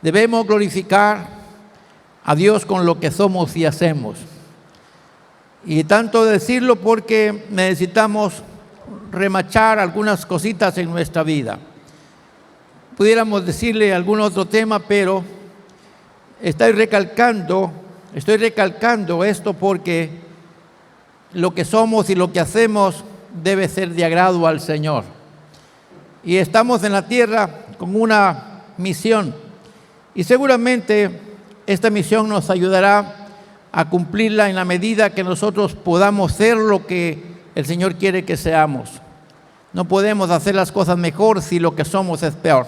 Debemos glorificar a Dios con lo que somos y hacemos. Y tanto decirlo porque necesitamos remachar algunas cositas en nuestra vida. Pudiéramos decirle algún otro tema, pero estoy recalcando esto porque lo que somos y lo que hacemos debe ser de agrado al Señor. Y estamos en la tierra con una misión. Y seguramente esta misión nos ayudará a cumplirla en la medida que nosotros podamos ser lo que el Señor quiere que seamos. No podemos hacer las cosas mejor si lo que somos es peor.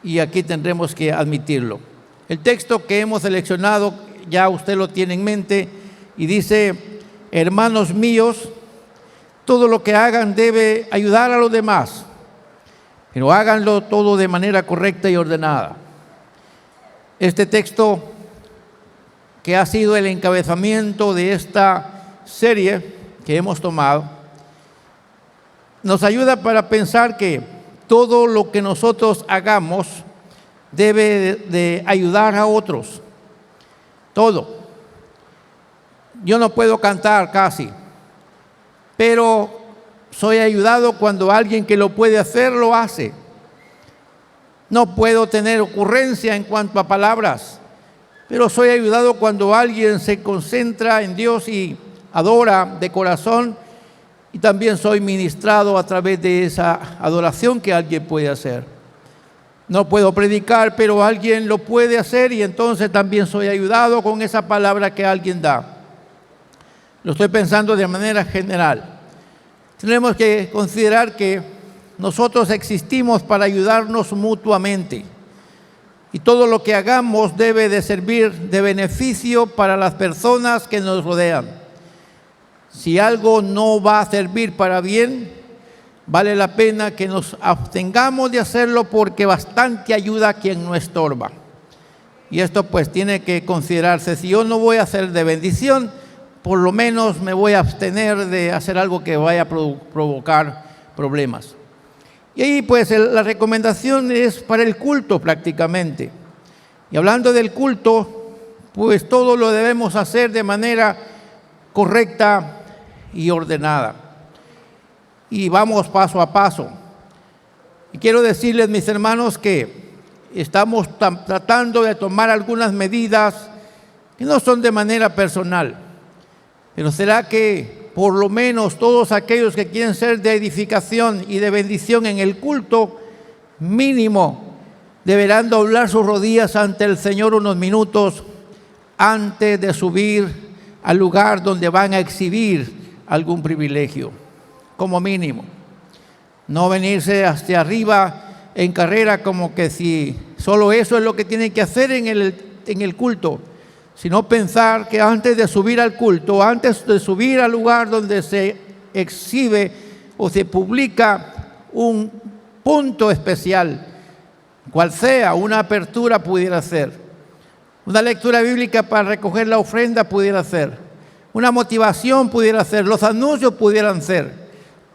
Y aquí tendremos que admitirlo. El texto que hemos seleccionado, ya usted lo tiene en mente, y dice: hermanos míos, todo lo que hagan debe ayudar a los demás, pero háganlo todo de manera correcta y ordenada. Este texto, que ha sido el encabezamiento de esta serie que hemos tomado, nos ayuda para pensar que todo lo que nosotros hagamos debe de ayudar a otros. Todo. Yo no puedo cantar casi, pero soy ayudado cuando alguien que lo puede hacer lo hace. No puedo tener ocurrencia en cuanto a palabras, pero soy ayudado cuando alguien se concentra en Dios y adora de corazón, y también soy ministrado a través de esa adoración que alguien puede hacer. No puedo predicar, pero alguien lo puede hacer, y entonces también soy ayudado con esa palabra que alguien da. Lo estoy pensando de manera general. Tenemos que considerar que nosotros existimos para ayudarnos mutuamente, y todo lo que hagamos debe de servir de beneficio para las personas que nos rodean. Si algo no va a servir para bien, vale la pena que nos abstengamos de hacerlo, porque bastante ayuda a quien no estorba. Y esto pues tiene que considerarse. Si yo no voy a hacer de bendición, por lo menos me voy a abstener de hacer algo que vaya a provocar problemas. Y ahí pues la recomendación es para el culto prácticamente. Y hablando del culto, pues todo lo debemos hacer de manera correcta y ordenada. Y vamos paso a paso. Y quiero decirles, mis hermanos, que estamos tratando de tomar algunas medidas que no son de manera personal. Pero será que por lo menos todos aquellos que quieren ser de edificación y de bendición en el culto, mínimo deberán doblar sus rodillas ante el Señor unos minutos antes de subir al lugar donde van a exhibir algún privilegio, como mínimo. No venirse hasta arriba en carrera como que si solo eso es lo que tienen que hacer en el culto, sino pensar que antes de subir al culto, antes de subir al lugar donde se exhibe o se publica un punto especial, cual sea, una apertura pudiera ser, una lectura bíblica para recoger la ofrenda pudiera ser, una motivación pudiera ser, los anuncios pudieran ser,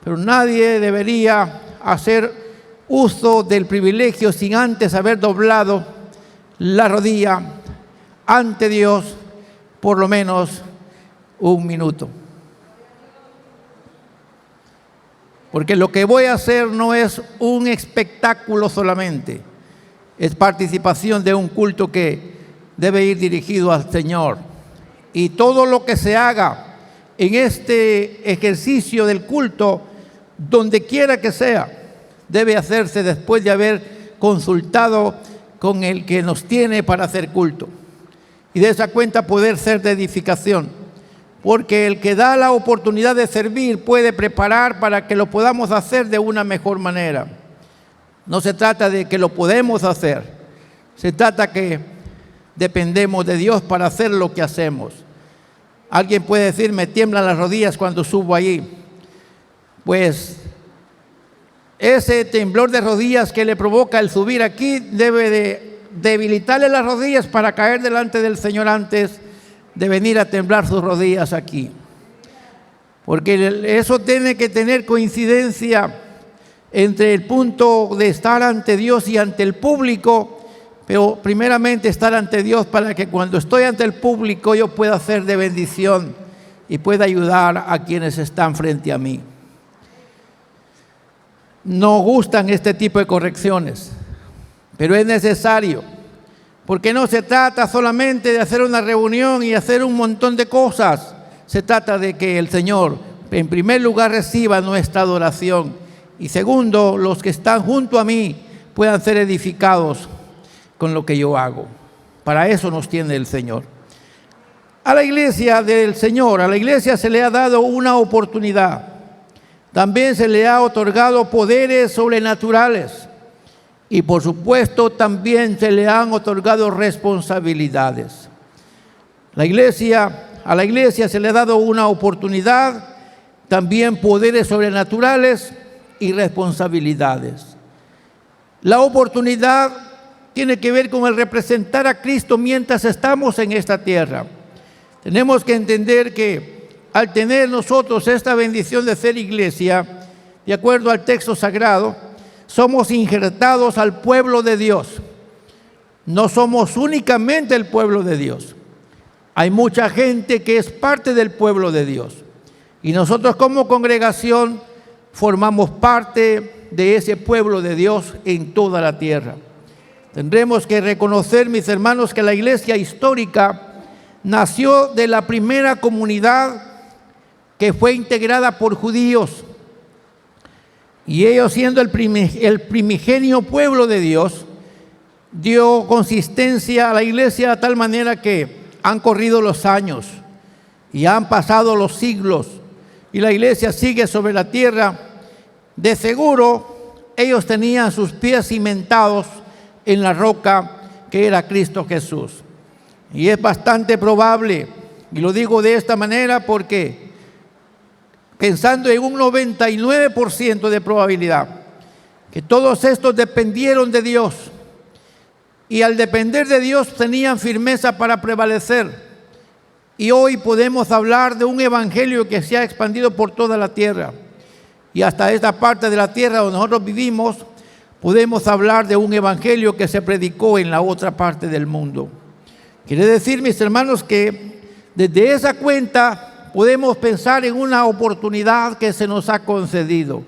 pero nadie debería hacer uso del privilegio sin antes haber doblado la rodilla ante Dios por lo menos un minuto. Porque lo que voy a hacer no es un espectáculo solamente, es participación de un culto que debe ir dirigido al Señor. Y todo lo que se haga en este ejercicio del culto, donde quiera que sea, debe hacerse después de haber consultado con el que nos tiene para hacer culto. Y de esa cuenta poder ser de edificación, porque el que da la oportunidad de servir puede preparar para que lo podamos hacer de una mejor manera. No se trata de que lo podemos hacer, se trata que dependemos de Dios para hacer lo que hacemos. Alguien puede decir: me tiemblan las rodillas cuando subo allí. Pues ese temblor de rodillas que le provoca el subir aquí debe de debilitarle las rodillas para caer delante del Señor antes de venir a temblar sus rodillas aquí. Porque eso tiene que tener coincidencia entre el punto de estar ante Dios y ante el público, pero primeramente estar ante Dios para que cuando estoy ante el público yo pueda ser de bendición y pueda ayudar a quienes están frente a mí. No gustan este tipo de correcciones, pero es necesario, porque no se trata solamente de hacer una reunión y hacer un montón de cosas. Se trata de que el Señor, en primer lugar, reciba nuestra adoración y segundo, los que están junto a mí puedan ser edificados con lo que yo hago. Para eso nos tiene el Señor. A la iglesia del Señor, a la iglesia se le ha dado una oportunidad. También se le ha otorgado poderes sobrenaturales y por supuesto también se le han otorgado responsabilidades. A la iglesia se le ha dado una oportunidad, también poderes sobrenaturales y responsabilidades. La oportunidad tiene que ver con el representar a Cristo mientras estamos en esta tierra. Tenemos que entender que al tener nosotros esta bendición de ser iglesia, de acuerdo al texto sagrado, somos injertados al pueblo de Dios. No somos únicamente el pueblo de Dios. Hay mucha gente que es parte del pueblo de Dios. Y nosotros como congregación formamos parte de ese pueblo de Dios en toda la tierra. Tendremos que reconocer, mis hermanos, que la iglesia histórica nació de la primera comunidad que fue integrada por judíos. Y ellos, siendo el primigenio pueblo de Dios, dio consistencia a la iglesia de tal manera que han corrido los años y han pasado los siglos y la iglesia sigue sobre la tierra. De seguro, ellos tenían sus pies cimentados en la roca que era Cristo Jesús. Y es bastante probable, y lo digo de esta manera porque pensando en un 99% de probabilidad, que todos estos dependieron de Dios y al depender de Dios tenían firmeza para prevalecer. Y hoy podemos hablar de un evangelio que se ha expandido por toda la tierra. Y hasta esta parte de la tierra donde nosotros vivimos, podemos hablar de un evangelio que se predicó en la otra parte del mundo. Quiere decir, mis hermanos, que desde esa cuenta podemos pensar en una oportunidad que se nos ha concedido.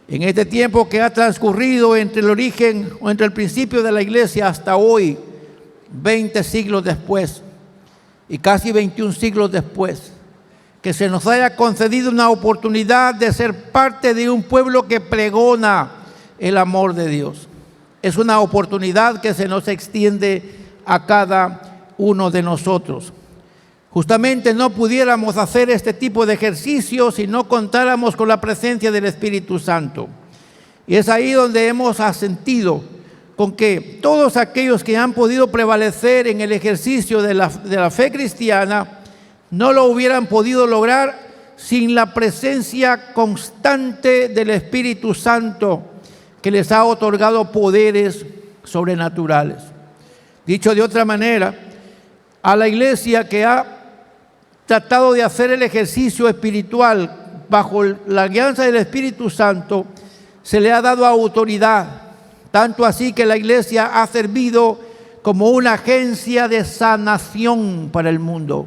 En este tiempo que ha transcurrido entre el origen o entre el principio de la iglesia hasta hoy, 20 siglos después y casi 21 siglos después, que se nos haya concedido una oportunidad de ser parte de un pueblo que pregona el amor de Dios. Es una oportunidad que se nos extiende a cada uno de nosotros. Justamente no pudiéramos hacer este tipo de ejercicios si no contáramos con la presencia del Espíritu Santo. Y es ahí donde hemos asentido con que todos aquellos que han podido prevalecer en el ejercicio de la fe cristiana no lo hubieran podido lograr sin la presencia constante del Espíritu Santo que les ha otorgado poderes sobrenaturales. Dicho de otra manera, a la iglesia que ha tratado de hacer el ejercicio espiritual bajo la guianza del Espíritu Santo, se le ha dado autoridad, tanto así que la iglesia ha servido como una agencia de sanación para el mundo.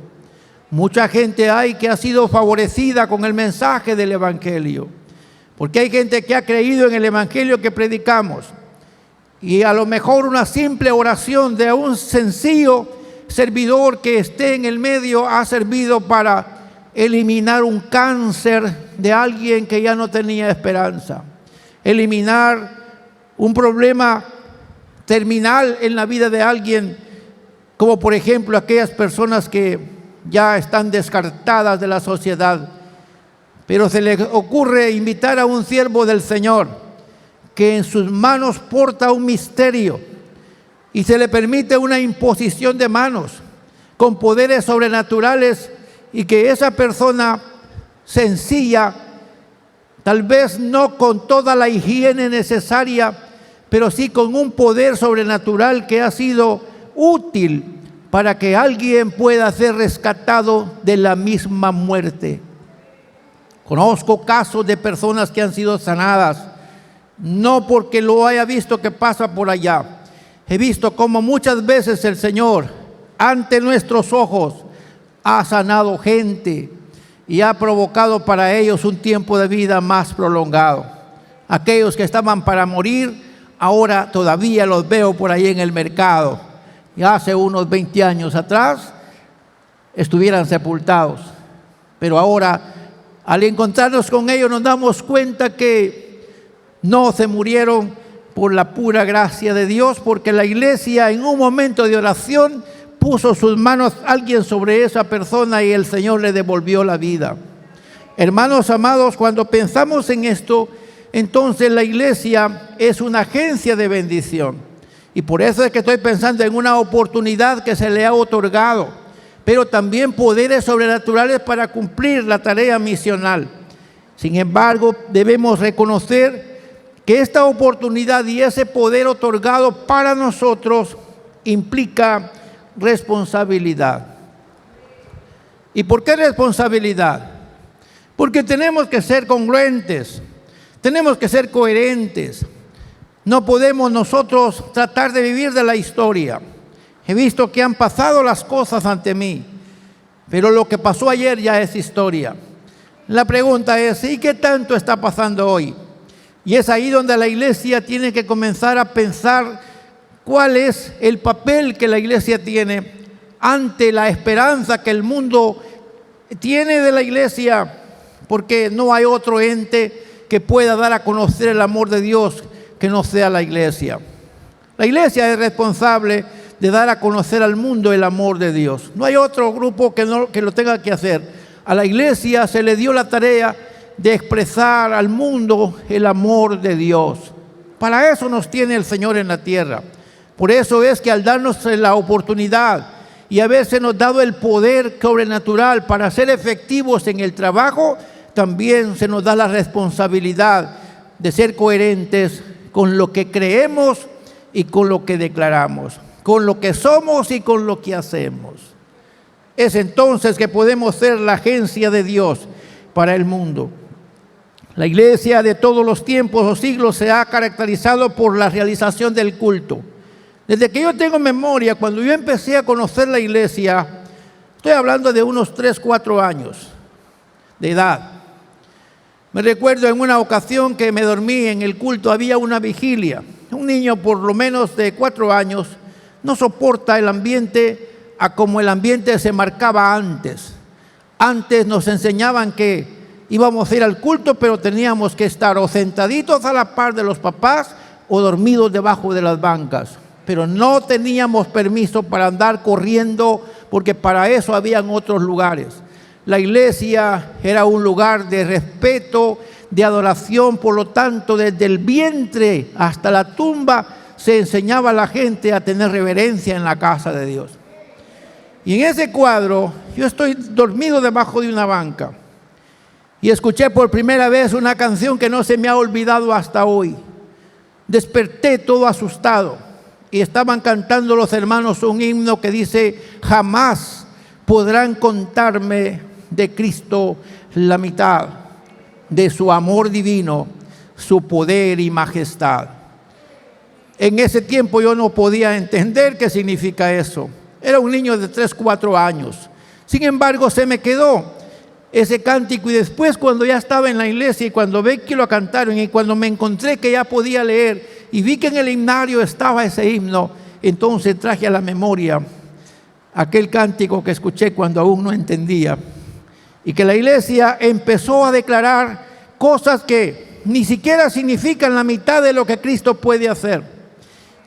Mucha gente hay que ha sido favorecida con el mensaje del Evangelio, porque hay gente que ha creído en el Evangelio que predicamos, y a lo mejor una simple oración de un sencillo servidor que esté en el medio ha servido para eliminar un cáncer de alguien que ya no tenía esperanza, eliminar un problema terminal en la vida de alguien, como por ejemplo aquellas personas que ya están descartadas de la sociedad, pero se le ocurre invitar a un siervo del Señor que en sus manos porta un misterio y se le permite una imposición de manos con poderes sobrenaturales, y que esa persona sencilla, tal vez no con toda la higiene necesaria, pero sí con un poder sobrenatural que ha sido útil para que alguien pueda ser rescatado de la misma muerte. Conozco casos de personas que han sido sanadas, no porque lo haya visto que pasa por allá, He visto cómo muchas veces el Señor, ante nuestros ojos, ha sanado gente y ha provocado para ellos un tiempo de vida más prolongado. Aquellos que estaban para morir, ahora todavía los veo por ahí en el mercado. Y hace unos 20 años atrás estuvieran sepultados. Pero ahora, al encontrarnos con ellos, nos damos cuenta que no se murieron por la pura gracia de Dios, porque la iglesia en un momento de oración puso sus manos alguien sobre esa persona y el Señor le devolvió la vida. Hermanos amados, cuando pensamos en esto, entonces la iglesia es una agencia de bendición. Y por eso es que estoy pensando en una oportunidad que se le ha otorgado, pero también poderes sobrenaturales para cumplir la tarea misional. Sin embargo, debemos reconocer que esta oportunidad y ese poder otorgado para nosotros implica responsabilidad. ¿Y por qué responsabilidad? Porque tenemos que ser congruentes, tenemos que ser coherentes. No podemos nosotros tratar de vivir de la historia. He visto que han pasado las cosas ante mí, pero lo que pasó ayer ya es historia. La pregunta es, ¿y qué tanto está pasando hoy? Y es ahí donde la iglesia tiene que comenzar a pensar cuál es el papel que la iglesia tiene ante la esperanza que el mundo tiene de la iglesia, porque no hay otro ente que pueda dar a conocer el amor de Dios que no sea la iglesia. La iglesia es responsable de dar a conocer al mundo el amor de Dios. No hay otro grupo que lo tenga que hacer. A la iglesia se le dio la tarea de expresar al mundo el amor de Dios. Para eso nos tiene el Señor en la tierra. Por eso es que al darnos la oportunidad y haberse nos dado el poder sobrenatural para ser efectivos en el trabajo, también se nos da la responsabilidad de ser coherentes con lo que creemos y con lo que declaramos, con lo que somos y con lo que hacemos. Es entonces que podemos ser la agencia de Dios para el mundo. La iglesia de todos los tiempos o siglos se ha caracterizado por la realización del culto. Desde que yo tengo memoria, cuando yo empecé a conocer la iglesia, estoy hablando de unos 3, 4 años de edad. Me recuerdo en una ocasión que me dormí en el culto, había una vigilia. Un niño por lo menos de 4 años no soporta el ambiente a como el ambiente se marcaba antes. Antes nos enseñaban que íbamos a ir al culto, pero teníamos que estar o sentaditos a la par de los papás o dormidos debajo de las bancas. Pero no teníamos permiso para andar corriendo, porque para eso habían otros lugares. La iglesia era un lugar de respeto, de adoración, por lo tanto, desde el vientre hasta la tumba se enseñaba a la gente a tener reverencia en la casa de Dios. Y en ese cuadro, yo estoy dormido debajo de una banca y escuché por primera vez una canción que no se me ha olvidado hasta hoy. Desperté todo asustado y estaban cantando los hermanos un himno que dice: jamás podrán contarme de Cristo la mitad, de su amor divino, su poder y majestad. En ese tiempo yo no podía entender qué significa eso. Era un niño de 3, 4 años. Sin embargo, se me quedó ese cántico, y después cuando ya estaba en la iglesia y cuando vi que lo cantaron y cuando me encontré que ya podía leer y vi que en el himnario estaba ese himno, entonces traje a la memoria aquel cántico que escuché cuando aún no entendía, y que la iglesia empezó a declarar cosas que ni siquiera significan la mitad de lo que Cristo puede hacer.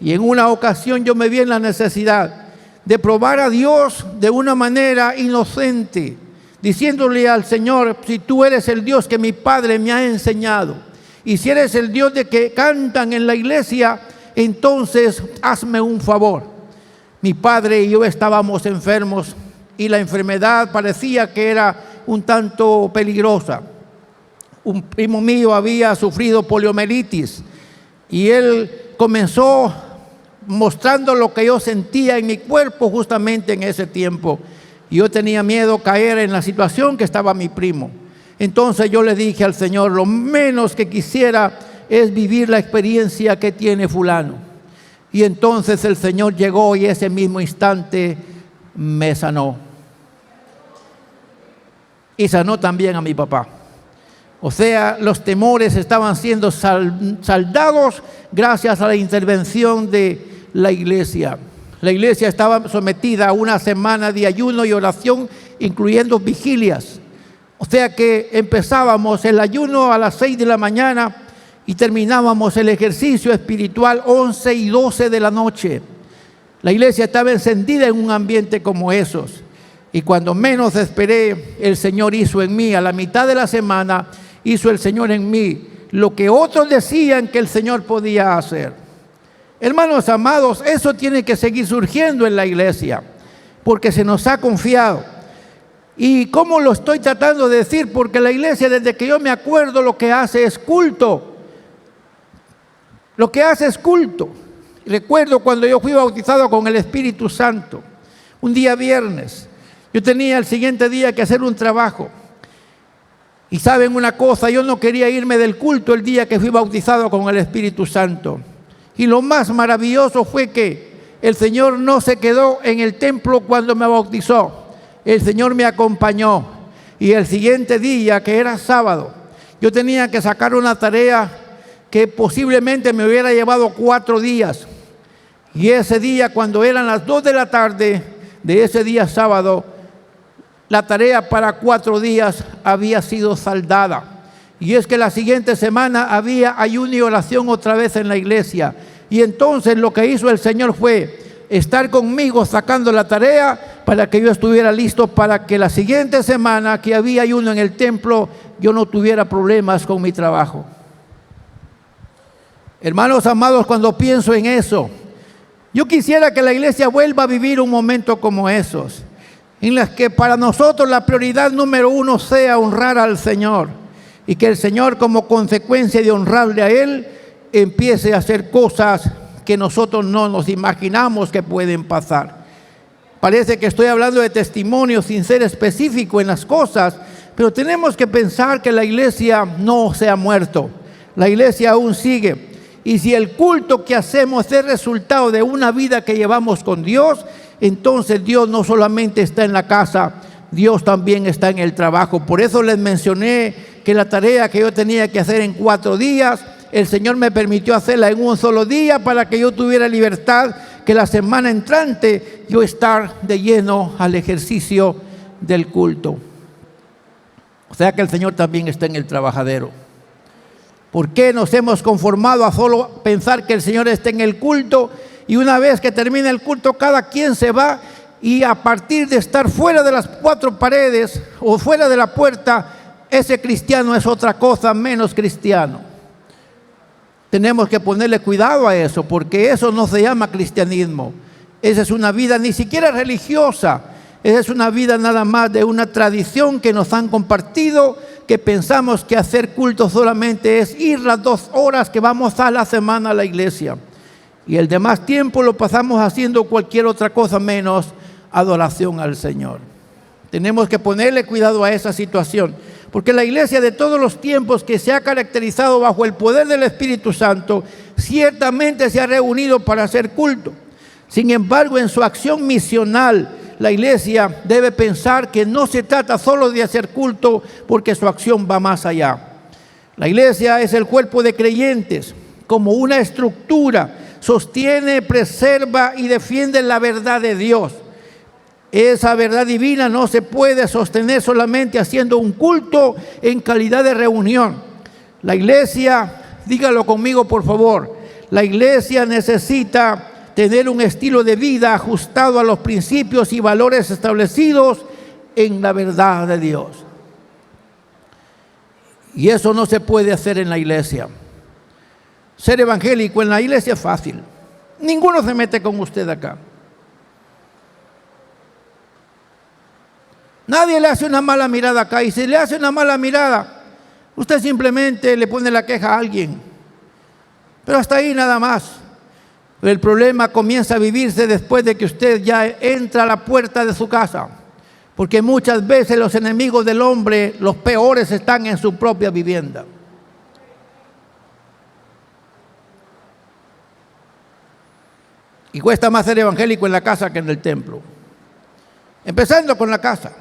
Y en una ocasión yo me vi en la necesidad de probar a Dios de una manera inocente, diciéndole al Señor: si tú eres el Dios que mi padre me ha enseñado, y si eres el Dios de que cantan en la iglesia, entonces hazme un favor. Mi padre y yo estábamos enfermos y la enfermedad parecía que era un tanto peligrosa. Un primo mío había sufrido poliomielitis y él comenzó mostrando lo que yo sentía en mi cuerpo justamente en ese tiempo. Y yo tenía miedo caer en la situación que estaba mi primo. Entonces yo le dije al Señor: lo menos que quisiera es vivir la experiencia que tiene fulano. Y entonces el Señor llegó y ese mismo instante me sanó. Y sanó también a mi papá. O sea, los temores estaban siendo saldados gracias a la intervención de la iglesia. La iglesia estaba sometida a una semana de ayuno y oración, incluyendo vigilias. O sea que empezábamos el ayuno a las 6 de la mañana y terminábamos el ejercicio espiritual 11 y 12 de la noche. La iglesia estaba encendida en un ambiente como esos. Y cuando menos esperé, el Señor hizo en mí, a la mitad de la semana, hizo el Señor en mí lo que otros decían que el Señor podía hacer. Hermanos amados, eso tiene que seguir surgiendo en la iglesia, porque se nos ha confiado. ¿Y cómo lo estoy tratando de decir? Porque la iglesia, desde que yo me acuerdo, lo que hace es culto. Lo que hace es culto. Recuerdo cuando yo fui bautizado con el Espíritu Santo, un día viernes. Yo tenía el siguiente día que hacer un trabajo. Y saben una cosa, yo no quería irme del culto el día que fui bautizado con el Espíritu Santo. Y lo más maravilloso fue que el Señor no se quedó en el templo cuando me bautizó. El Señor me acompañó. Y el siguiente día, que era sábado, yo tenía que sacar una tarea que posiblemente me hubiera llevado 4 días. Y ese día, cuando eran las 2 de la tarde de ese día sábado, la tarea para 4 días había sido saldada. Y es que la siguiente semana había ayuno y oración otra vez en la iglesia. Y entonces lo que hizo el Señor fue estar conmigo sacando la tarea para que yo estuviera listo para que la siguiente semana que había ayuno en el templo, yo no tuviera problemas con mi trabajo. Hermanos amados, cuando pienso en eso, yo quisiera que la iglesia vuelva a vivir un momento como esos, en las que para nosotros la prioridad número 1 sea honrar al Señor, y que el Señor, como consecuencia de honrarle a Él, empiece a hacer cosas que nosotros no nos imaginamos que pueden pasar. Parece que estoy hablando de testimonio sin ser específico en las cosas, pero tenemos que pensar que la iglesia no se ha muerto. La iglesia aún sigue. Y si el culto que hacemos es resultado de una vida que llevamos con Dios, entonces Dios no solamente está en la casa, Dios también está en el trabajo. Por eso les mencioné que la tarea que yo tenía que hacer en 4 días, el Señor me permitió hacerla en un solo día para que yo tuviera libertad, que la semana entrante yo estar de lleno al ejercicio del culto. O sea que el Señor también está en el trabajadero. ¿Por qué nos hemos conformado a solo pensar que el Señor está en el culto y una vez que termina el culto cada quien se va y a partir de estar fuera de las 4 paredes o fuera de la puerta, ese cristiano es otra cosa menos cristiano? Tenemos que ponerle cuidado a eso, porque eso no se llama cristianismo. Esa es una vida ni siquiera religiosa. Esa es una vida nada más de una tradición que nos han compartido, que pensamos que hacer culto solamente es ir las 2 horas que vamos a la semana a la iglesia. Y el demás tiempo lo pasamos haciendo cualquier otra cosa menos adoración al Señor. Tenemos que ponerle cuidado a esa situación, porque la iglesia de todos los tiempos que se ha caracterizado bajo el poder del Espíritu Santo, ciertamente se ha reunido para hacer culto. Sin embargo, en su acción misional, la iglesia debe pensar que no se trata solo de hacer culto, porque su acción va más allá. La iglesia es el cuerpo de creyentes, como una estructura, sostiene, preserva y defiende la verdad de Dios. Esa verdad divina no se puede sostener solamente haciendo un culto en calidad de reunión. La iglesia, dígalo conmigo por favor, la iglesia necesita tener un estilo de vida ajustado a los principios y valores establecidos en la verdad de Dios. Y eso no se puede hacer en la iglesia. Ser evangélico en la iglesia es fácil. Ninguno se mete con usted acá. Nadie le hace una mala mirada acá, y si le hace una mala mirada, usted simplemente le pone la queja a alguien. Pero hasta ahí nada más. El problema comienza a vivirse después de que usted ya entra a la puerta de su casa, porque muchas veces los enemigos del hombre, los peores, están en su propia vivienda. Y cuesta más ser evangélico en la casa que en el templo. Empezando con la casa.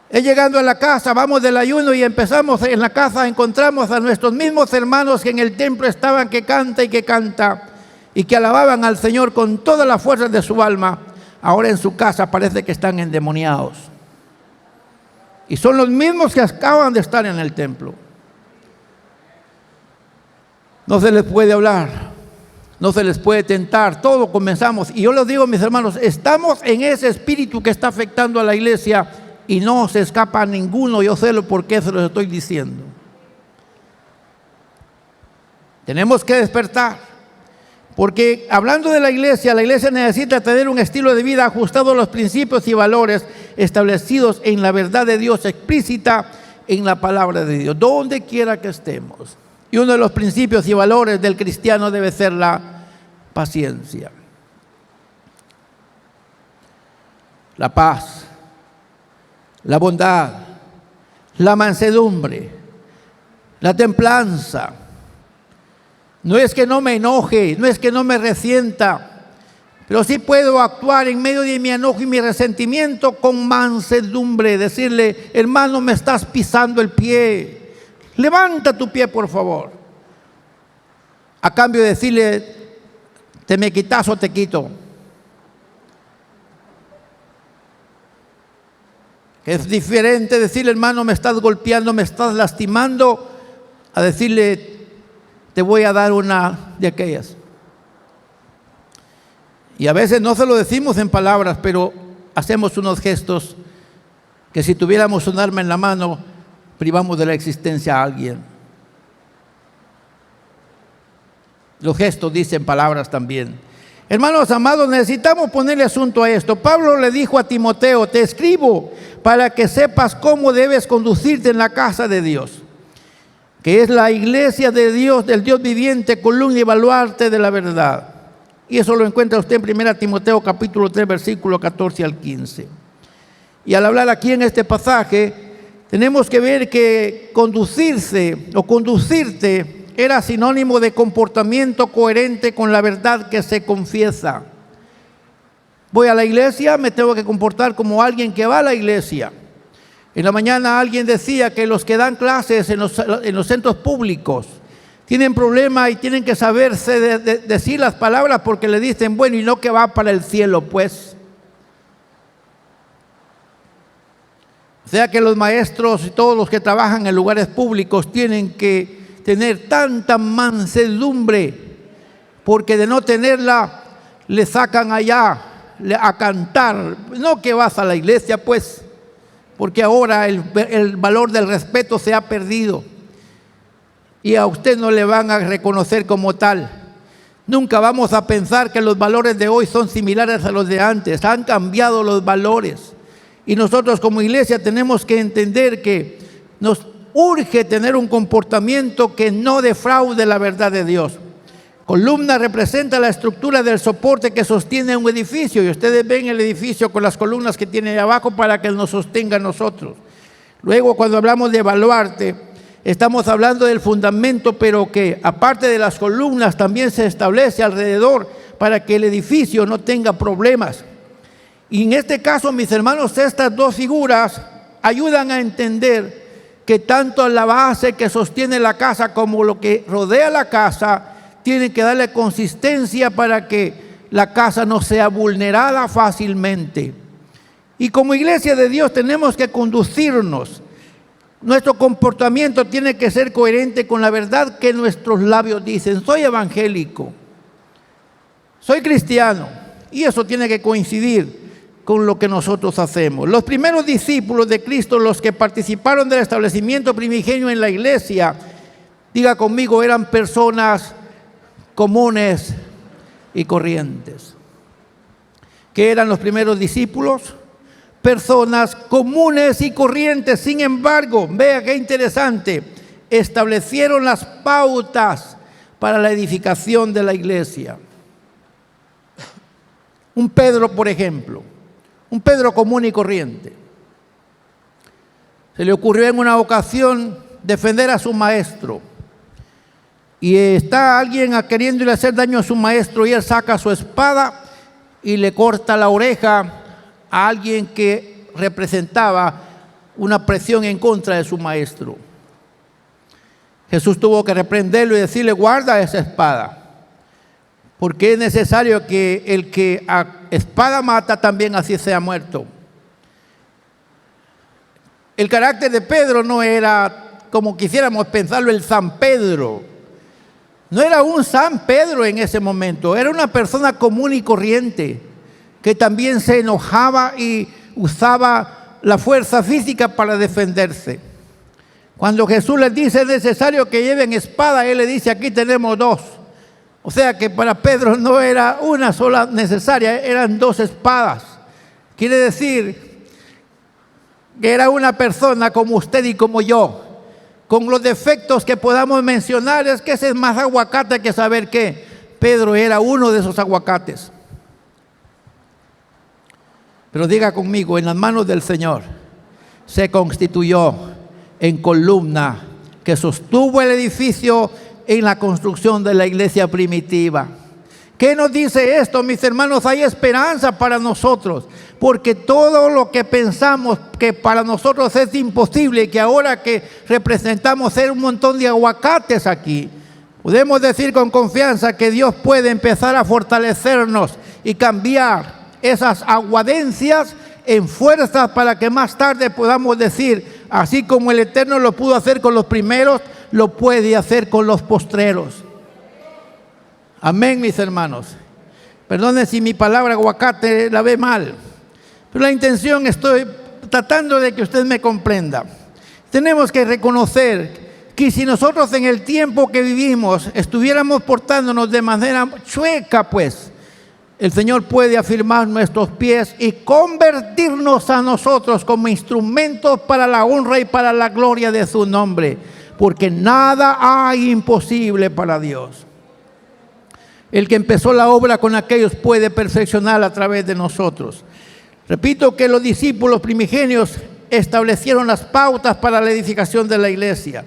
Es llegando a la casa, vamos del ayuno y empezamos en la casa, encontramos a nuestros mismos hermanos que en el templo estaban, que canta y que alababan al Señor con todas las fuerzas de su alma. Ahora en su casa parece que están endemoniados. Y son los mismos que acaban de estar en el templo. No se les puede hablar, no se les puede tentar, todo comenzamos. Y yo les digo, mis hermanos, estamos en ese espíritu que está afectando a la iglesia y no se escapa a ninguno. Yo sé por qué se los estoy diciendo. Tenemos que despertar, porque hablando de la iglesia necesita tener un estilo de vida ajustado a los principios y valores establecidos en la verdad de Dios, explícita en la palabra de Dios, donde quiera que estemos. Y uno de los principios y valores del cristiano debe ser la paciencia, la paz, la bondad, la mansedumbre, la templanza. No es que no me enoje, no es que no me resienta, pero sí puedo actuar en medio de mi enojo y mi resentimiento con mansedumbre, decirle: hermano, me estás pisando el pie, levanta tu pie por favor. A cambio de decirle: te me quitas o te quito. Es diferente decirle: hermano, me estás golpeando, me estás lastimando, a decirle: te voy a dar una de aquellas. Y a veces no se lo decimos en palabras, pero hacemos unos gestos que si tuviéramos un arma en la mano, privamos de la existencia a alguien. Los gestos dicen palabras también. Hermanos amados, necesitamos ponerle asunto a esto. Pablo le dijo a Timoteo: te escribo para que sepas cómo debes conducirte en la casa de Dios, que es la iglesia de Dios, del Dios viviente, columna y baluarte de la verdad. Y eso lo encuentra usted en 1 Timoteo capítulo 3, versículo 14 al 15. Y al hablar aquí en este pasaje, tenemos que ver que conducirse o conducirte era sinónimo de comportamiento coherente con la verdad que se confiesa. Voy a la iglesia, me tengo que comportar como alguien que va a la iglesia. En la mañana alguien decía que los que dan clases en los centros públicos tienen problemas y tienen que saberse decir las palabras, porque le dicen: bueno, y no que va para el cielo, pues. O sea que los maestros y todos los que trabajan en lugares públicos tienen que tener tanta mansedumbre, porque de no tenerla le sacan allá a cantar. No que vas a la iglesia, pues, porque ahora el valor del respeto se ha perdido y a usted no le van a reconocer como tal. Nunca vamos a pensar que los valores de hoy son similares a los de antes. Han cambiado los valores y nosotros como iglesia tenemos que entender que nos urge tener un comportamiento que no defraude la verdad de Dios. Columna representa la estructura del soporte que sostiene un edificio, y ustedes ven el edificio con las columnas que tiene ahí abajo para que nos sostenga a nosotros. Luego, cuando hablamos de baluarte, estamos hablando del fundamento, pero que aparte de las columnas también se establece alrededor para que el edificio no tenga problemas. Y en este caso, mis hermanos, estas dos figuras ayudan a entender que tanto la base que sostiene la casa como lo que rodea la casa tienen que darle consistencia para que la casa no sea vulnerada fácilmente. Y como iglesia de Dios tenemos que conducirnos. Nuestro comportamiento tiene que ser coherente con la verdad que nuestros labios dicen. Soy evangélico, soy cristiano, y eso tiene que coincidir con lo que nosotros hacemos. Los primeros discípulos de Cristo, los que participaron del establecimiento primigenio en la iglesia, diga conmigo, eran personas comunes y corrientes. ¿Qué eran los primeros discípulos? Personas comunes y corrientes. Sin embargo, vea qué interesante, establecieron las pautas para la edificación de la iglesia. Un Pedro, por ejemplo, un Pedro común y corriente, se le ocurrió en una ocasión defender a su maestro. y está alguien queriéndole hacer daño a su maestro, y él saca su espada y le corta la oreja a alguien que representaba una presión en contra de su maestro. Jesús tuvo que reprenderlo y decirle: guarda esa espada, porque es necesario que el que a espada mata también así sea muerto. El carácter de Pedro no era, como quisiéramos pensarlo, el San Pedro. No era un San Pedro en ese momento, era una persona común y corriente que también se enojaba y usaba la fuerza física para defenderse. Cuando Jesús les dice: es necesario que lleven espada, él le dice: aquí tenemos dos. O sea que para Pedro no era una sola necesaria, eran dos espadas. Quiere decir que era una persona como usted y como yo, con los defectos que podamos mencionar. Es que ese es más aguacate que saber que Pedro era uno de esos aguacates. Pero diga conmigo: en las manos del Señor se constituyó en columna que sostuvo el edificio en la construcción de la iglesia primitiva. ¿Qué nos dice esto, mis hermanos? Hay esperanza para nosotros, porque todo lo que pensamos que para nosotros es imposible, que ahora que representamos ser un montón de aguacates aquí, podemos decir con confianza que Dios puede empezar a fortalecernos y cambiar esas aguadencias en fuerzas para que más tarde podamos decir: así como el Eterno lo pudo hacer con los primeros, lo puede hacer con los postreros. Amén, mis hermanos. Perdonen si mi palabra aguacate la ve mal, pero la intención, estoy tratando de que usted me comprenda. Tenemos que reconocer que si nosotros en el tiempo que vivimos estuviéramos portándonos de manera chueca, pues el Señor puede afirmar nuestros pies y convertirnos a nosotros como instrumentos para la honra y para la gloria de su nombre, porque nada hay imposible para Dios. El que empezó la obra con aquellos puede perfeccionarla a través de nosotros. Repito que los discípulos primigenios establecieron las pautas para la edificación de la iglesia.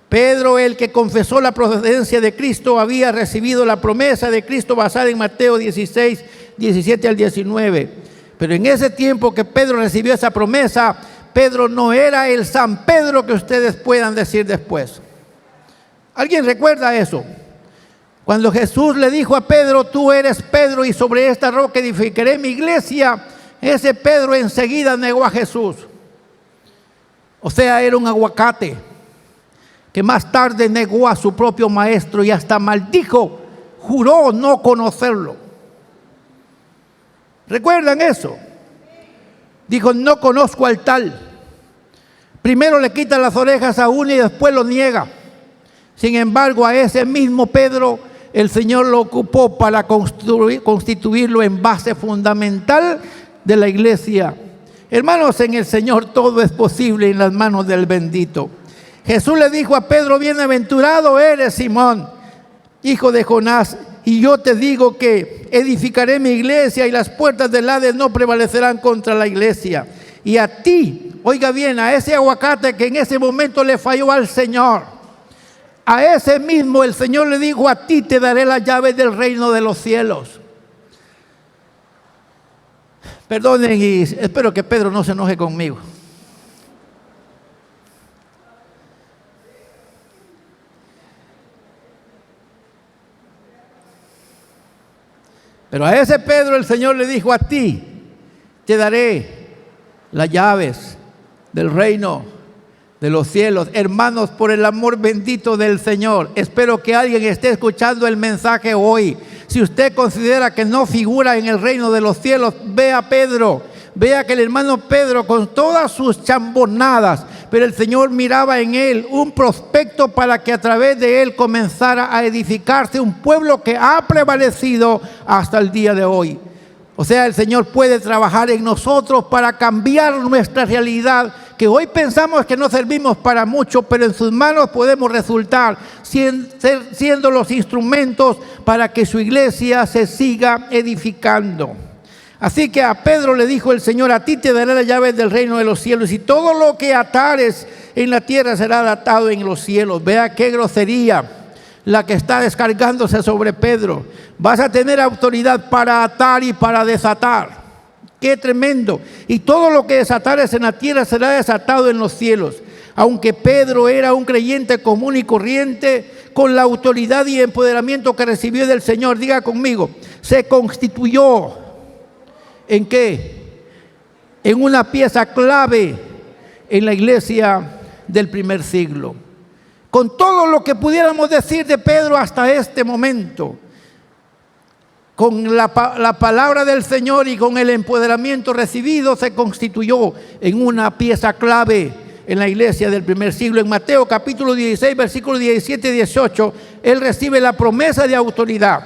Pedro, el que confesó la procedencia de Cristo, había recibido la promesa de Cristo basada en Mateo 16, 17 al 19. Pero en ese tiempo que Pedro recibió esa promesa, Pedro no era el San Pedro que ustedes puedan decir después. ¿Alguien recuerda eso? Cuando Jesús le dijo a Pedro: tú eres Pedro y sobre esta roca edificaré mi iglesia, ese Pedro enseguida negó a Jesús. O sea, era un aguacate que más tarde negó a su propio maestro y hasta maldijo, juró no conocerlo. ¿Recuerdan eso? Dijo: no conozco al tal. Primero le quita las orejas a uno y después lo niega. Sin embargo, a ese mismo Pedro el Señor lo ocupó para constituirlo en base fundamental de la iglesia. Hermanos, en el Señor todo es posible en las manos del bendito. Jesús le dijo a Pedro: bienaventurado eres, Simón, hijo de Jonás, y yo te digo que edificaré mi iglesia y las puertas del Hades no prevalecerán contra la iglesia. Y a ti, oiga bien, a ese aguacate que en ese momento le falló al Señor, a ese mismo el Señor le dijo: a ti te daré las llaves del reino de los cielos. Perdonen, y espero que Pedro no se enoje conmigo. Pero a ese Pedro el Señor le dijo: a ti te daré las llaves del reino de los cielos. Hermanos, por el amor bendito del Señor, espero que alguien esté escuchando el mensaje hoy. Si usted considera que no figura en el reino de los cielos, vea a Pedro. Vea que el hermano Pedro, con todas sus chambonadas, pero el Señor miraba en él un prospecto para que a través de él comenzara a edificarse un pueblo que ha prevalecido hasta el día de hoy. O sea, el Señor puede trabajar en nosotros para cambiar nuestra realidad, que hoy pensamos que no servimos para mucho, pero en sus manos podemos resultar siendo los instrumentos para que su iglesia se siga edificando. Así que a Pedro le dijo el Señor: a ti te daré las llaves del reino de los cielos, y todo lo que atares en la tierra será atado en los cielos. Vea qué grosería. la que está descargándose sobre Pedro. Vas a tener autoridad para atar y para desatar. ¡Qué tremendo! Y todo lo que desatares en la tierra será desatado en los cielos. Aunque Pedro era un creyente común y corriente, con la autoridad y empoderamiento que recibió del Señor, diga conmigo, se constituyó ¿en qué? En una pieza clave en la iglesia del primer siglo. Con todo lo que pudiéramos decir de Pedro hasta este momento, con la palabra del Señor y con el empoderamiento recibido, se constituyó en una pieza clave en la iglesia del primer siglo. En Mateo capítulo 16, versículos 17 y 18, él recibe la promesa de autoridad.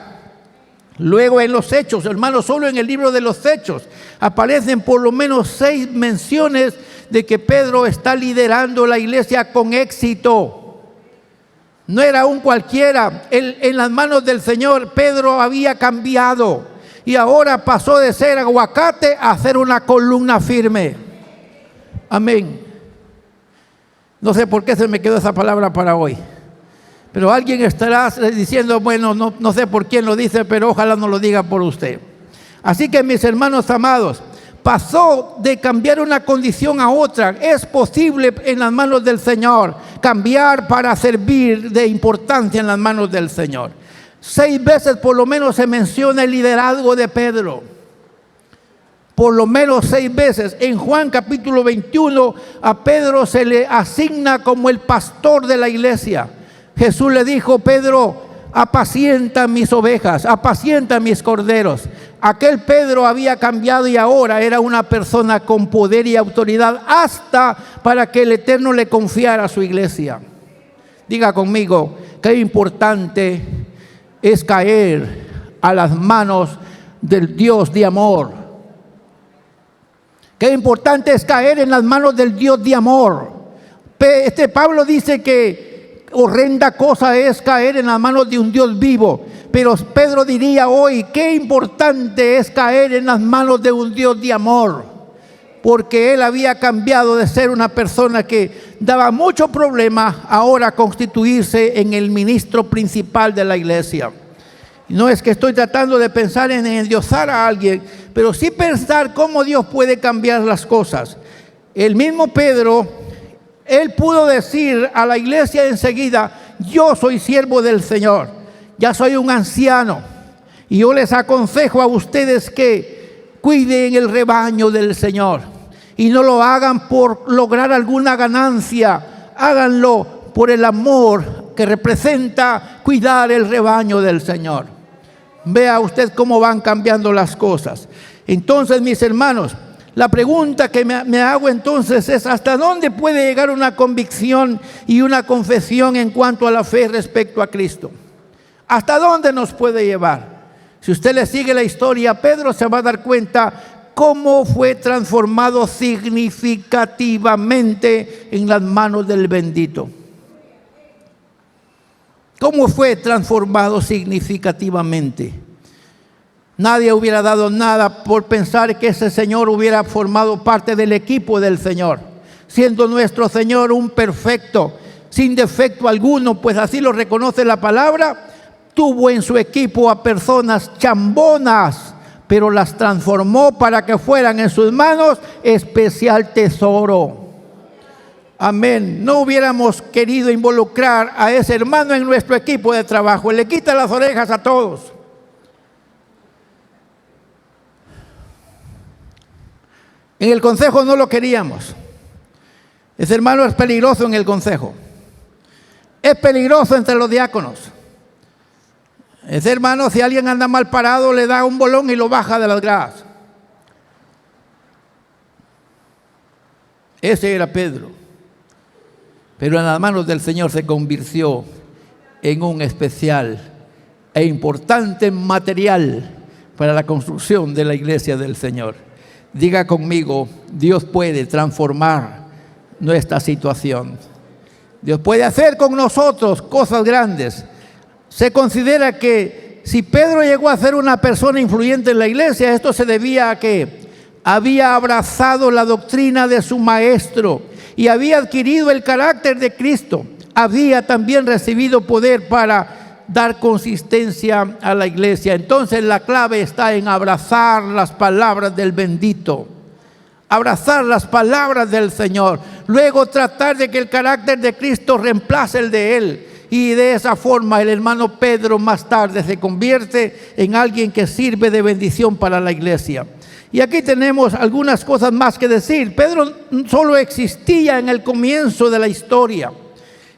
Luego en los Hechos, hermanos, solo en el libro de los Hechos aparecen por lo menos 6 menciones de que Pedro está liderando la iglesia con éxito. No era un cualquiera. En las manos del Señor Pedro había cambiado y ahora pasó de ser aguacate a ser una columna firme. Amén. No sé por qué se me quedó esa palabra para hoy, pero alguien estará diciendo, bueno, no sé por quién lo dice, pero ojalá no lo diga por usted. Así que, mis hermanos amados, pasó de cambiar una condición a otra. Es posible en las manos del Señor cambiar para servir de importancia en las manos del Señor. 6 veces por lo menos se menciona el liderazgo de Pedro. Por lo menos 6 veces. En Juan capítulo 21 a Pedro se le asigna como el pastor de la iglesia. Jesús le dijo, Pedro, apacienta mis ovejas, apacienta mis corderos. Aquel Pedro había cambiado y ahora era una persona con poder y autoridad hasta para que el Eterno le confiara a su iglesia. Diga conmigo, qué importante es caer a las manos del Dios de amor. Qué importante es caer en las manos del Dios de amor. Pablo dice que horrenda cosa es caer en las manos de un Dios vivo. Pero Pedro diría hoy, qué importante es caer en las manos de un Dios de amor. Porque él había cambiado de ser una persona que daba mucho problema, ahora a constituirse en el ministro principal de la iglesia. No es que estoy tratando de pensar en endiosar a alguien, pero sí pensar cómo Dios puede cambiar las cosas. El mismo Pedro, él pudo decir a la iglesia enseguida, yo soy siervo del Señor, ya soy un anciano, y yo les aconsejo a ustedes que cuiden el rebaño del Señor, y no lo hagan por lograr alguna ganancia, háganlo por el amor que representa cuidar el rebaño del Señor. Vea usted cómo van cambiando las cosas. Entonces, mis hermanos, la pregunta que me hago entonces es, ¿hasta dónde puede llegar una convicción y una confesión en cuanto a la fe respecto a Cristo? ¿Hasta dónde nos puede llevar? Si usted le sigue la historia a Pedro, se va a dar cuenta cómo fue transformado significativamente en las manos del bendito. ¿Cómo fue transformado significativamente? Nadie hubiera dado nada por pensar que ese Señor hubiera formado parte del equipo del Señor, siendo nuestro Señor un perfecto, sin defecto alguno, pues así lo reconoce la palabra. Tuvo en su equipo a personas chambonas, pero las transformó para que fueran en sus manos especial tesoro. Amén. No hubiéramos querido involucrar a ese hermano en nuestro equipo de trabajo. Le quita las orejas a todos. En el consejo no lo queríamos. Ese hermano es peligroso en el consejo. Es peligroso entre los diáconos. Ese hermano, si alguien anda mal parado, le da un bolón y lo baja de las gradas. Ese era Pedro. Pero en las manos del Señor se convirtió en un especial e importante material para la construcción de la iglesia del Señor. Diga conmigo, Dios puede transformar nuestra situación. Dios puede hacer con nosotros cosas grandes. Se considera que si Pedro llegó a ser una persona influyente en la iglesia, esto se debía a que había abrazado la doctrina de su maestro y había adquirido el carácter de Cristo. Había también recibido poder para dar consistencia a la iglesia. Entonces la clave está en abrazar las palabras del bendito, abrazar las palabras del Señor, luego tratar de que el carácter de Cristo reemplace el de Él. Y de esa forma el hermano Pedro más tarde se convierte en alguien que sirve de bendición para la iglesia. Y aquí tenemos algunas cosas más que decir. Pedro solo existía en el comienzo de la historia.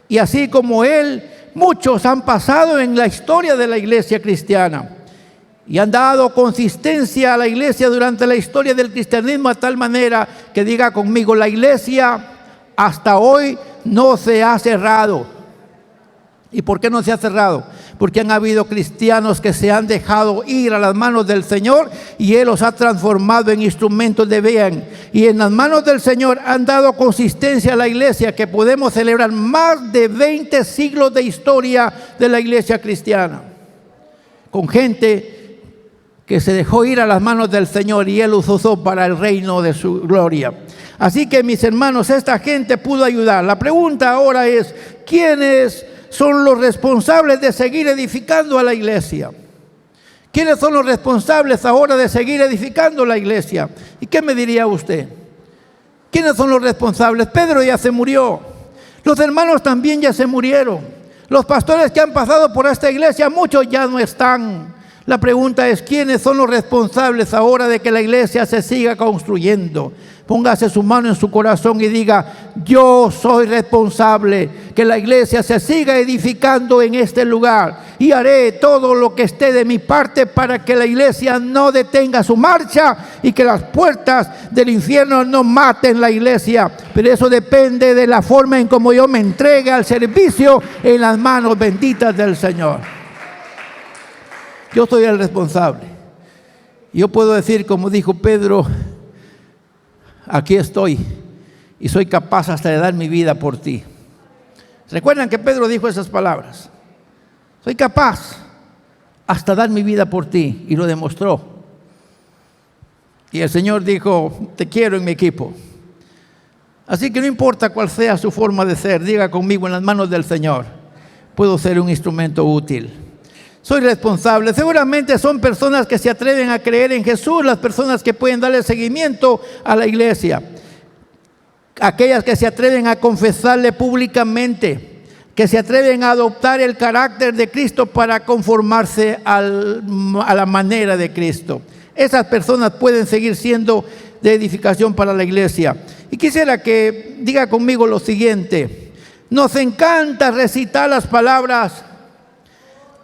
Y así como él, muchos han pasado en la historia de la iglesia cristiana. Y han dado consistencia a la iglesia durante la historia del cristianismo a tal manera que diga conmigo, la iglesia hasta hoy no se ha cerrado. ¿Y por qué no se ha cerrado? Porque han habido cristianos que se han dejado ir a las manos del Señor y Él los ha transformado en instrumentos de bien. Y en las manos del Señor han dado consistencia a la iglesia, que podemos celebrar más de 20 siglos de historia de la iglesia cristiana. Con gente que se dejó ir a las manos del Señor y Él los usó para el reino de su gloria. Así que, mis hermanos, esta gente pudo ayudar. La pregunta ahora es, ¿quiénes son los responsables de seguir edificando a la iglesia? ¿Quiénes son los responsables ahora de seguir edificando la iglesia? ¿Y qué me diría usted? ¿Quiénes son los responsables? Pedro ya se murió. Los hermanos también ya se murieron. Los pastores que han pasado por esta iglesia, muchos ya no están. La pregunta es, ¿quiénes son los responsables ahora de que la iglesia se siga construyendo? Póngase su mano en su corazón y diga, yo soy responsable que la iglesia se siga edificando en este lugar y haré todo lo que esté de mi parte para que la iglesia no detenga su marcha y que las puertas del infierno no maten la iglesia. Pero eso depende de la forma en cómo yo me entregue al servicio en las manos benditas del Señor. Yo soy el responsable. Yo puedo decir, como dijo Pedro, aquí estoy y soy capaz hasta de dar mi vida por ti. ¿Recuerdan que Pedro dijo esas palabras? Soy capaz hasta dar mi vida por ti, y lo demostró. Y el Señor dijo, te quiero en mi equipo. Así que no importa cuál sea su forma de ser, diga conmigo, en las manos del Señor puedo ser un instrumento útil. Soy responsable. Seguramente son personas que se atreven a creer en Jesús, las personas que pueden darle seguimiento a la iglesia, aquellas que se atreven a confesarle públicamente, que se atreven a adoptar el carácter de Cristo para conformarse a la manera de Cristo. Esas personas pueden seguir siendo de edificación para la iglesia. Y quisiera que diga conmigo lo siguiente: nos encanta recitar las palabras,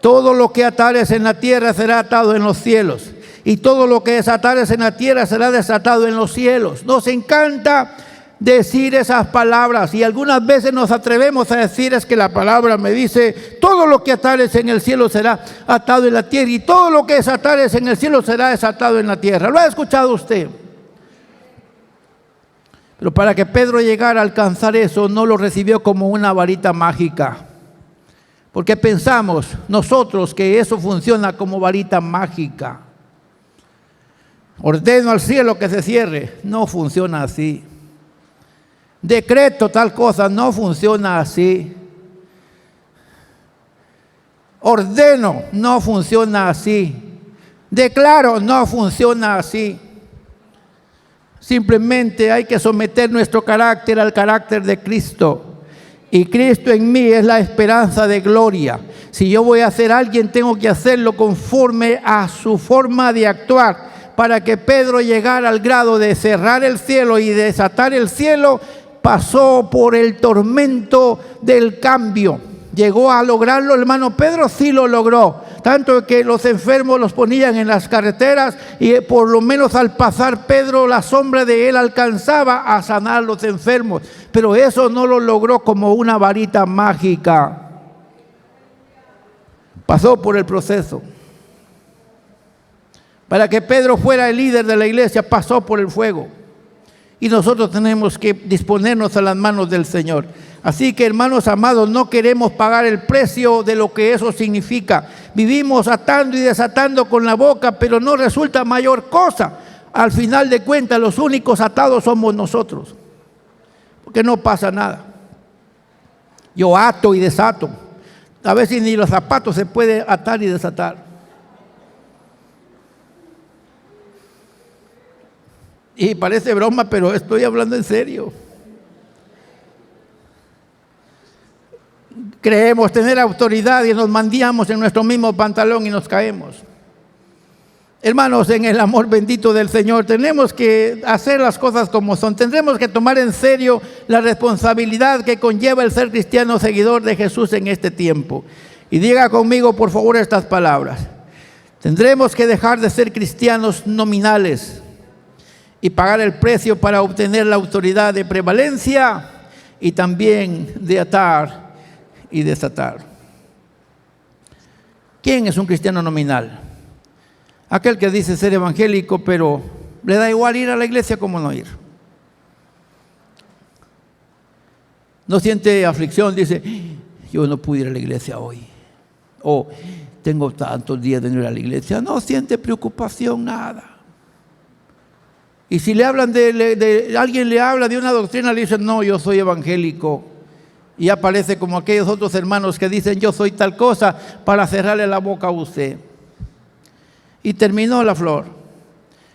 todo lo que atares en la tierra será atado en los cielos, y todo lo que desatares en la tierra será desatado en los cielos. Nos encanta decir esas palabras, y algunas veces nos atrevemos a decir, es que la palabra me dice, todo lo que atares en el cielo será atado en la tierra, y todo lo que desatares en el cielo será desatado en la tierra. ¿Lo ha escuchado usted? Pero para que Pedro llegara a alcanzar eso, no lo recibió como una varita mágica. Porque pensamos nosotros que eso funciona como varita mágica. Ordeno al cielo que se cierre. No funciona así. Decreto tal cosa. No funciona así. Ordeno. No funciona así. Declaro. No funciona así. Simplemente hay que someter nuestro carácter al carácter de Cristo. Y Cristo en mí es la esperanza de gloria. Si yo voy a ser alguien, tengo que hacerlo conforme a su forma de actuar. Para que Pedro llegara al grado de cerrar el cielo y desatar el cielo, pasó por el tormento del cambio. ¿Llegó a lograrlo, hermano Pedro? Sí lo logró. Tanto que los enfermos los ponían en las carreteras y por lo menos al pasar Pedro, la sombra de él alcanzaba a sanar a los enfermos. Pero eso no lo logró como una varita mágica. Pasó por el proceso. Para que Pedro fuera el líder de la iglesia, pasó por el fuego. Y nosotros tenemos que disponernos a las manos del Señor. Así que, hermanos amados, no queremos pagar el precio de lo que eso significa. Vivimos atando y desatando con la boca, pero no resulta mayor cosa. Al final de cuentas, los únicos atados somos nosotros. Porque no pasa nada. Yo ato y desato. A veces ni los zapatos se puede atar y desatar. Y parece broma, pero estoy hablando en serio. Creemos tener autoridad y nos mandíamos en nuestro mismo pantalón y nos caemos. Hermanos, en el amor bendito del Señor, tenemos que hacer las cosas como son. Tendremos que tomar en serio la responsabilidad que conlleva el ser cristiano seguidor de Jesús en este tiempo. Y diga conmigo, por favor, estas palabras. Tendremos que dejar de ser cristianos nominales y pagar el precio para obtener la autoridad de prevalencia y también de atar y desatar. ¿Quién es un cristiano nominal? Aquel que dice ser evangélico, pero le da igual ir a la iglesia como no ir. No siente aflicción, dice, yo no pude ir a la iglesia hoy. O tengo tantos días de no ir a la iglesia. No siente preocupación, nada. Y si le hablan alguien le habla de una doctrina, le dicen, no, yo soy evangélico. Y aparece como aquellos otros hermanos que dicen, yo soy tal cosa, para cerrarle la boca a usted. Y terminó la flor.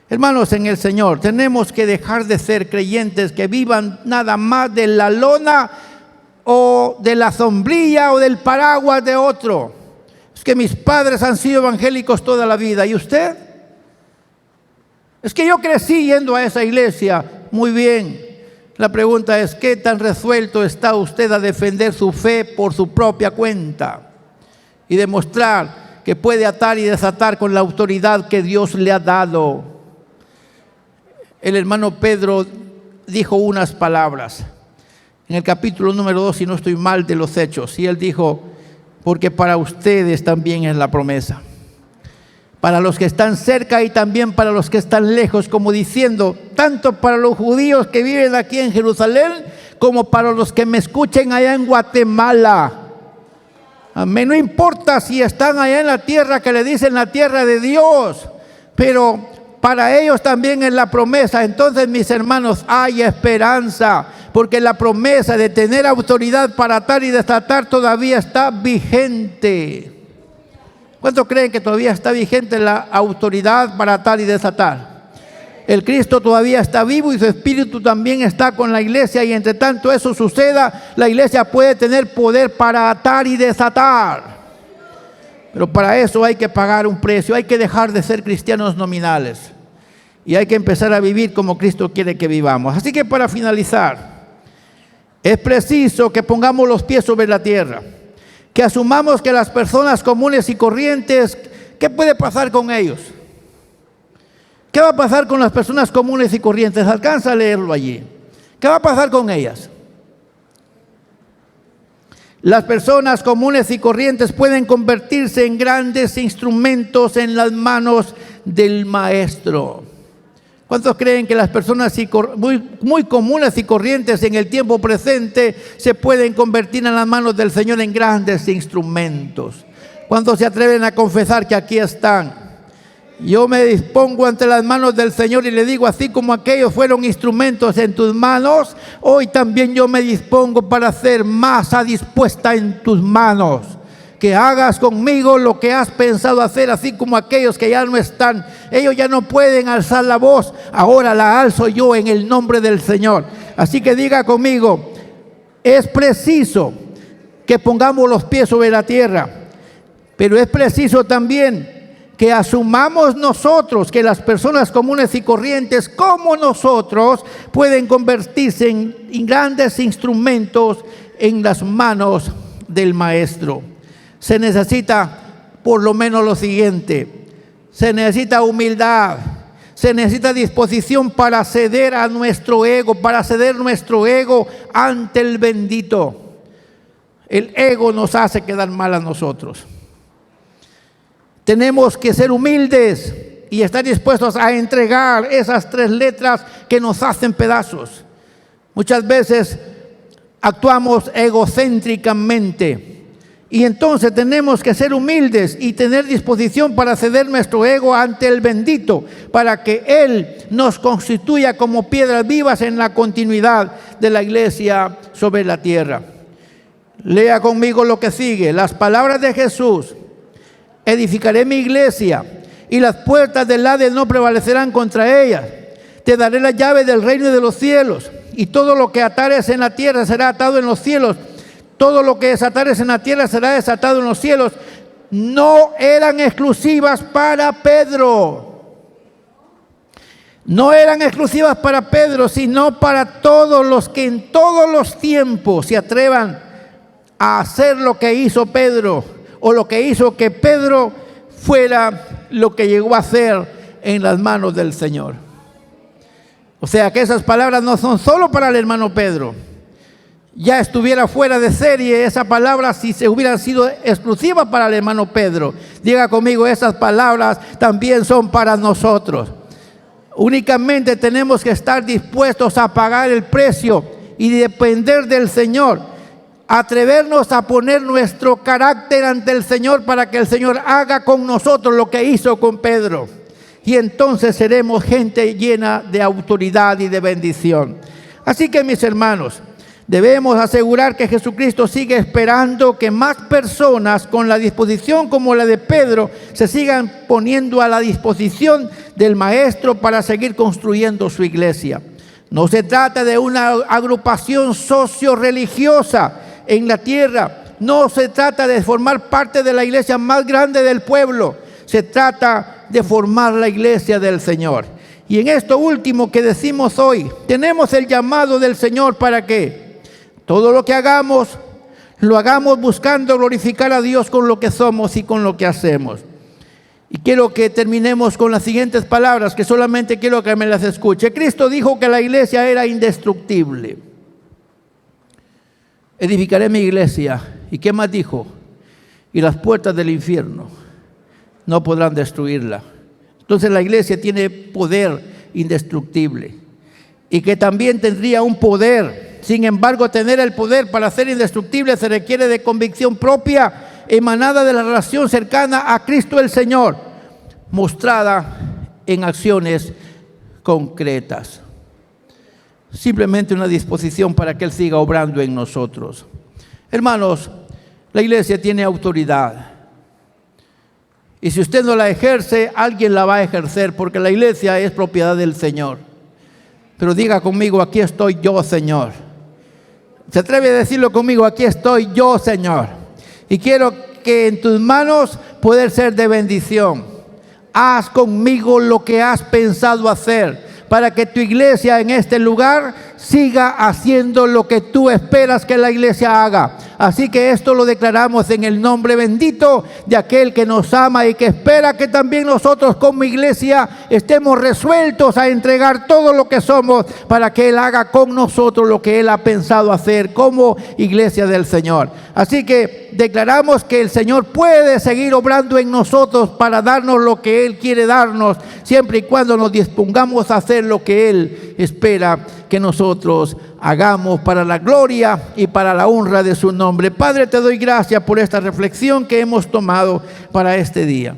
Hermanos en el Señor, tenemos que dejar de ser creyentes que vivan nada más de la lona o de la sombrilla o del paraguas de otro. Es que mis padres han sido evangélicos toda la vida. ¿Y usted? Es que yo crecí yendo a esa iglesia. Muy bien. La pregunta es, ¿qué tan resuelto está usted a defender su fe por su propia cuenta? Y demostrar que puede atar y desatar con la autoridad que Dios le ha dado. El hermano Pedro dijo unas palabras en el capítulo número 2, si no estoy mal, de los Hechos. Y él dijo, porque para ustedes también es la promesa. Para los que están cerca y también para los que están lejos, como diciendo, tanto para los judíos que viven aquí en Jerusalén, como para los que me escuchen allá en Guatemala. Amén. No importa si están allá en la tierra que le dicen la tierra de Dios, pero para ellos también es la promesa. Entonces, mis hermanos, hay esperanza, porque la promesa de tener autoridad para atar y desatar todavía está vigente. ¿Cuántos creen que todavía está vigente la autoridad para atar y desatar? El Cristo todavía está vivo y su Espíritu también está con la iglesia, y entre tanto eso suceda, la iglesia puede tener poder para atar y desatar. Pero para eso hay que pagar un precio, hay que dejar de ser cristianos nominales y hay que empezar a vivir como Cristo quiere que vivamos. Así que para finalizar, es preciso que pongamos los pies sobre la tierra, que asumamos que las personas comunes y corrientes, ¿qué puede pasar con ellos? ¿Qué va a pasar con las personas comunes y corrientes? Alcanza a leerlo allí. ¿Qué va a pasar con ellas? Las personas comunes y corrientes pueden convertirse en grandes instrumentos en las manos del Maestro. ¿Cuántos creen que las personas muy comunes y corrientes en el tiempo presente se pueden convertir en las manos del Señor en grandes instrumentos? ¿Cuántos se atreven a confesar que aquí están? Yo me dispongo ante las manos del Señor y le digo, así como aquellos fueron instrumentos en tus manos, hoy también yo me dispongo para ser masa dispuesta en tus manos. Que hagas conmigo lo que has pensado hacer, así como aquellos que ya no están, ellos ya no pueden alzar la voz, ahora la alzo yo en el nombre del Señor. Así que diga conmigo, es preciso que pongamos los pies sobre la tierra, pero es preciso también que asumamos nosotros que las personas comunes y corrientes como nosotros pueden convertirse en grandes instrumentos en las manos del Maestro. Se necesita por lo menos lo siguiente: se necesita humildad, se necesita disposición para ceder a nuestro ego, para ceder nuestro ego ante el bendito. El ego nos hace quedar mal a nosotros. Tenemos que ser humildes y estar dispuestos a entregar esas 3 letras que nos hacen pedazos. Muchas veces actuamos egocéntricamente y entonces tenemos que ser humildes y tener disposición para ceder nuestro ego ante el bendito, para que Él nos constituya como piedras vivas en la continuidad de la iglesia sobre la tierra. Lea conmigo lo que sigue. Las palabras de Jesús: edificaré mi iglesia y las puertas del Hades no prevalecerán contra ella. Te daré la llave del reino de los cielos, y todo lo que atares en la tierra será atado en los cielos. Todo lo que desatares en la tierra será desatado en los cielos. No eran exclusivas para Pedro. No eran exclusivas para Pedro, sino para todos los que en todos los tiempos se atrevan a hacer lo que hizo Pedro, o lo que hizo que Pedro fuera lo que llegó a ser en las manos del Señor. O sea que esas palabras no son solo para el hermano Pedro. Ya estuviera fuera de serie esa palabra si se hubieran sido exclusivas para el hermano Pedro. Diga conmigo, esas palabras también son para nosotros. Únicamente tenemos que estar dispuestos a pagar el precio y depender del Señor. Atrevernos a poner nuestro carácter ante el Señor para que el Señor haga con nosotros lo que hizo con Pedro. Y entonces seremos gente llena de autoridad y de bendición. Así que, mis hermanos, debemos asegurar que Jesucristo sigue esperando que más personas con la disposición como la de Pedro se sigan poniendo a la disposición del Maestro para seguir construyendo su iglesia. No se trata de una agrupación socio-religiosa en la tierra. No se trata de formar parte de la iglesia más grande del pueblo. Se trata de formar la iglesia del Señor. Y en esto último que decimos hoy, tenemos el llamado del Señor para que todo lo que hagamos, lo hagamos buscando glorificar a Dios con lo que somos y con lo que hacemos. Y quiero que terminemos con las siguientes palabras, que solamente quiero que me las escuche. Cristo dijo que la iglesia era indestructible. Edificaré mi iglesia. ¿Y qué más dijo? Y las puertas del infierno no podrán destruirla. Entonces la iglesia tiene poder indestructible. Y que también tendría un poder. Sin embargo, tener el poder para ser indestructible se requiere de convicción propia, emanada de la relación cercana a Cristo el Señor, mostrada en acciones concretas. Simplemente una disposición para que Él siga obrando en nosotros. Hermanos, la iglesia tiene autoridad. Y si usted no la ejerce, alguien la va a ejercer, porque la iglesia es propiedad del Señor. Pero diga conmigo, aquí estoy yo, Señor. ¿Se atreve a decirlo conmigo? Aquí estoy yo, Señor. Y quiero que en tus manos poder ser de bendición. Haz conmigo lo que has pensado hacer, para que tu iglesia en este lugar siga haciendo lo que tú esperas que la iglesia haga. Así que esto lo declaramos en el nombre bendito de aquel que nos ama y que espera que también nosotros como iglesia estemos resueltos a entregar todo lo que somos para que Él haga con nosotros lo que Él ha pensado hacer como iglesia del Señor. Así que declaramos que el Señor puede seguir obrando en nosotros para darnos lo que Él quiere darnos, siempre y cuando nos dispongamos a hacer lo que Él espera que nosotros hagamos para la gloria y para la honra de su nombre. Padre, te doy gracias por esta reflexión que hemos tomado para este día.